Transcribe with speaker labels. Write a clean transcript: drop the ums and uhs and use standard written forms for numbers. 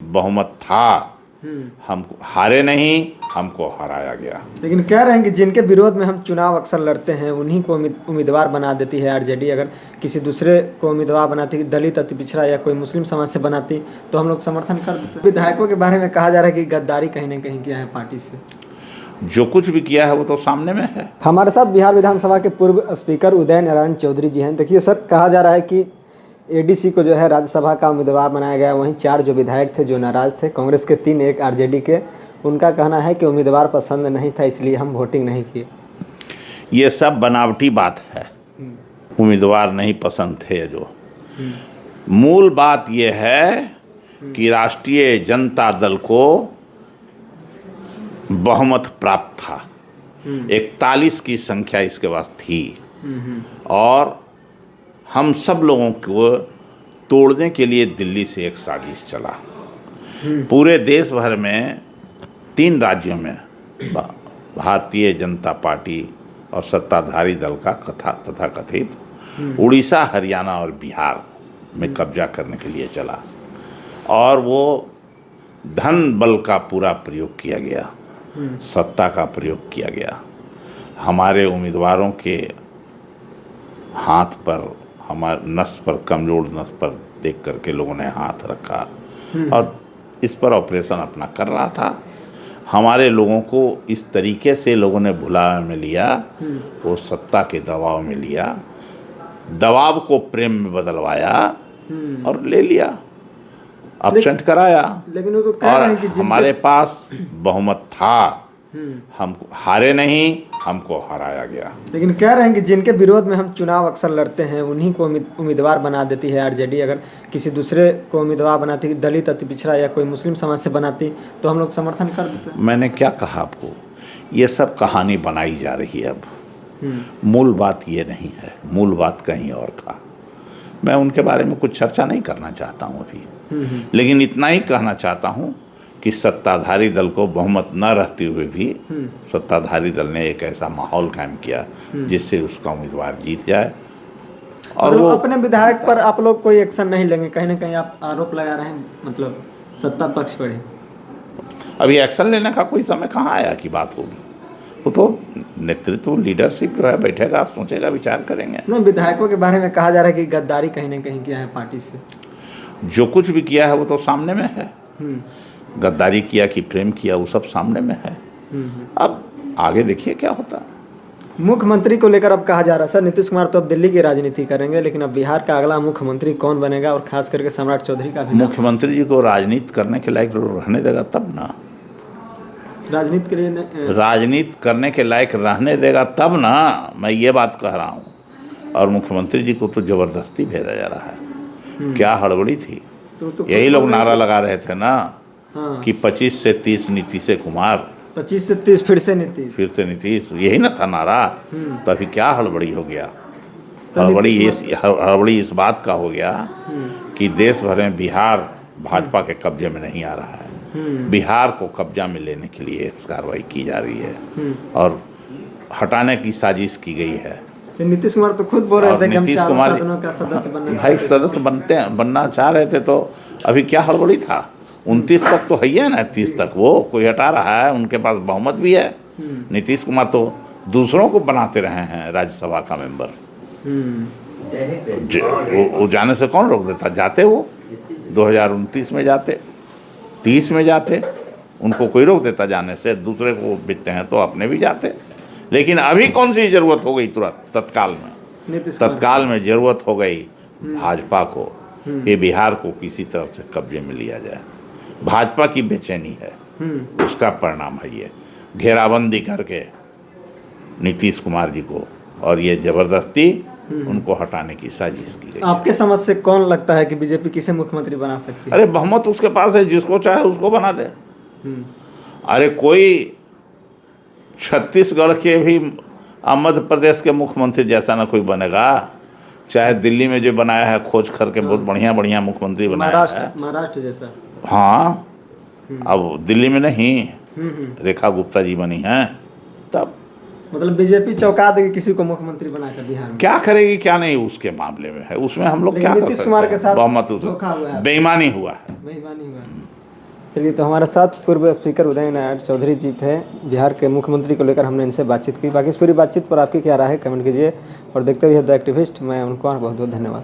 Speaker 1: बहुमत था, हम हारे नहीं, हमको हराया गया।
Speaker 2: लेकिन कह रहे हैं कि जिनके विरोध में हम चुनाव अक्सर लड़ते हैं उन्हीं को उम्मीदवार बना देती है आरजेडी। अगर किसी दूसरे को उम्मीदवार बनाती, दलित अति पिछड़ा या कोई मुस्लिम समाज से बनाती तो हम लोग समर्थन कर देते। विधायकों के बारे में कहा जा रहा है कि गद्दारी कहीं ना कहीं किया है पार्टी से।
Speaker 1: जो कुछ भी किया है वो तो सामने में है।
Speaker 2: हमारे साथ बिहार विधानसभा के पूर्व स्पीकर उदय नारायण चौधरी जी हैं। देखिए सर, कहा जा रहा है कि एडीसी को जो है राज्यसभा का उम्मीदवार बनाया गया। वहीं 4 जो विधायक थे जो नाराज थे, कांग्रेस के 3, एक आरजेडी के। उनका कहना है कि उम्मीदवार पसंद नहीं था इसलिए हम वोटिंग नहीं किए।
Speaker 1: ये सब बनावटी बात है। उम्मीदवार नहीं पसंद थे जो, मूल बात यह है कि राष्ट्रीय जनता दल को बहुमत प्राप्त था। 41 की संख्या इसके पास थी और हम सब लोगों को तोड़ने के लिए दिल्ली से एक साजिश चला। पूरे देश भर में 3 राज्यों में भारतीय जनता पार्टी और सत्ताधारी दल का तथाकथित उड़ीसा, हरियाणा और बिहार में कब्जा करने के लिए चला और वो धन बल का पूरा प्रयोग किया गया, सत्ता का प्रयोग किया गया। हमारे उम्मीदवारों के हाथ पर, हमारे नस पर, कमजोर नस पर देख करके लोगों ने हाथ रखा और इस पर ऑपरेशन अपना कर रहा था। हमारे लोगों को इस तरीके से लोगों ने भुलावे में लिया, वो सत्ता के दबाव में लिया, दबाव को प्रेम में बदलवाया और ले लिया, अपसेंट कराया।
Speaker 2: लेकिन वो तो कह
Speaker 1: और
Speaker 2: रहे हैं कि
Speaker 1: हमारे पास बहुमत था, हम हारे नहीं, हमको हराया गया।
Speaker 2: लेकिन कह रहे हैं कि जिनके विरोध में हम चुनाव अक्सर लड़ते हैं उन्हीं को उम्मीदवार बना देती है आरजेडी। अगर किसी दूसरे को उम्मीदवार बनाती, दलित अति पिछड़ा या कोई मुस्लिम समाज से बनाती तो हम लोग समर्थन कर देते।
Speaker 1: मैंने क्या कहा आपको, ये सब कहानी बनाई जा रही है। अब मूल बात ये नहीं है, मूल बात कहीं और था। मैं उनके बारे में कुछ चर्चा नहीं करना चाहता हूँ अभी, लेकिन इतना ही कहना चाहता हूँ कि सत्ताधारी दल को बहुमत न रहते हुए भी सत्ताधारी दल ने एक ऐसा माहौल कायम किया जिससे उसका उम्मीदवार जीत जाए। और वो
Speaker 2: अपने विधायक पर आप लोग कोई एक्शन नहीं लेंगे, कहीं ना कहीं आप आरोप लगा रहे हैं, मतलब सत्ता पक्ष पर ही।
Speaker 1: अभी एक्शन लेने का कोई समय कहाँ आया कि बात होगी। वो तो नेतृत्व, लीडरशिप जो है बैठेगा, सोचेगा, विचार करेंगे।
Speaker 2: नहीं, विधायकों के बारे में कहा जा रहा है कि गद्दारी कहीं ना कहीं किया है पार्टी से।
Speaker 1: जो कुछ भी किया है वो तो सामने में है। गद्दारी किया कि प्रेम किया, वो सब सामने में है। अब आगे देखिए क्या होता।
Speaker 2: मुख्यमंत्री को लेकर अब कहा जा रहा है सर, नीतीश कुमार तो अब दिल्ली की राजनीति करेंगे, लेकिन अब बिहार का अगला मुख्यमंत्री कौन बनेगा और खास करके सम्राट चौधरी का भी।
Speaker 1: मुख्यमंत्री जी को राजनीति करने के लायक रहने देगा तब ना,
Speaker 2: राजनीति के लिए
Speaker 1: राजनीति करने के लायक रहने देगा तब ना, मैं ये बात कह रहा हूँ। और मुख्यमंत्री जी को तो जबरदस्ती भेजा जा रहा है। क्या हड़बड़ी थी।
Speaker 2: तो
Speaker 1: यही लोग नारा लगा रहे थे ना कि 25 से 30 नीतीश कुमार,
Speaker 2: 25 से 30 फिर से नीतीश,
Speaker 1: यही ना था नारा। तो अभी क्या हड़बड़ी हो गया। हड़बड़ी इस बात का हो गया कि देश भर में बिहार भाजपा के कब्जे में नहीं आ रहा है। बिहार को कब्जा में लेने के लिए कार्रवाई की जा रही है और हटाने की साजिश की गई है।
Speaker 2: नीतीश कुमार तो खुद बोल रहे थे कि
Speaker 1: नीतीश कुमार सदस्य बनना चाह रहे थे, तो अभी क्या हड़बड़ी था। 29 तक तो है ही ना, 30 तक वो कोई हटा रहा है, उनके पास बहुमत भी है। नीतीश कुमार तो दूसरों को बनाते रहे हैं राज्यसभा का मेंबर। वो जाने से कौन रोक देता। जाते वो 2029 में जाते, 30 में जाते, उनको कोई रोक देता जाने से। दूसरे को बेचते हैं तो अपने भी जाते। लेकिन अभी कौन सी ज़रूरत हो गई तुरंत, तत्काल में ज़रूरत हो गई भाजपा को कि बिहार को किसी तरह से कब्जे में लिया जाए। भाजपा की बेचैनी है, उसका परिणाम है ये घेराबंदी करके नीतीश कुमार जी को, और ये जबरदस्ती उनको हटाने की साजिश की गई।
Speaker 2: आपके समझ से कौन लगता है कि बीजेपी किसे मुख्यमंत्री बना सकती है?
Speaker 1: अरे बहुमत उसके पास है, जिसको चाहे उसको बना दे। अरे कोई छत्तीसगढ़ के भी मध्य प्रदेश के मुख्यमंत्री जैसा ना कोई बनेगा। चाहे दिल्ली में जो बनाया है खोज करके बहुत बढ़िया मुख्यमंत्री बनाया है,
Speaker 2: महाराष्ट्र जैसा।
Speaker 1: हाँ, अब दिल्ली में नहीं, रेखा गुप्ता जी बनी हैं तब।
Speaker 2: मतलब बीजेपी चौंका देगी किसी को मुख्यमंत्री बनाकर बिहार में।
Speaker 1: क्या करेगी क्या नहीं उसके मामले में है, उसमें हम लोग क्या कर सकते हैं। बहुमत बेईमानी हुआ है।
Speaker 2: चलिए, तो हमारे साथ पूर्व स्पीकर उदय नारायण चौधरी जी थे। बिहार के मुख्यमंत्री को लेकर हमने इनसे बातचीत की। बाकी इस पूरी बातचीत पर आपकी क्या राय है कमेंट कीजिए और देखते रहिए द एक्टिविस्ट। मैं उनको बहुत बहुत धन्यवाद।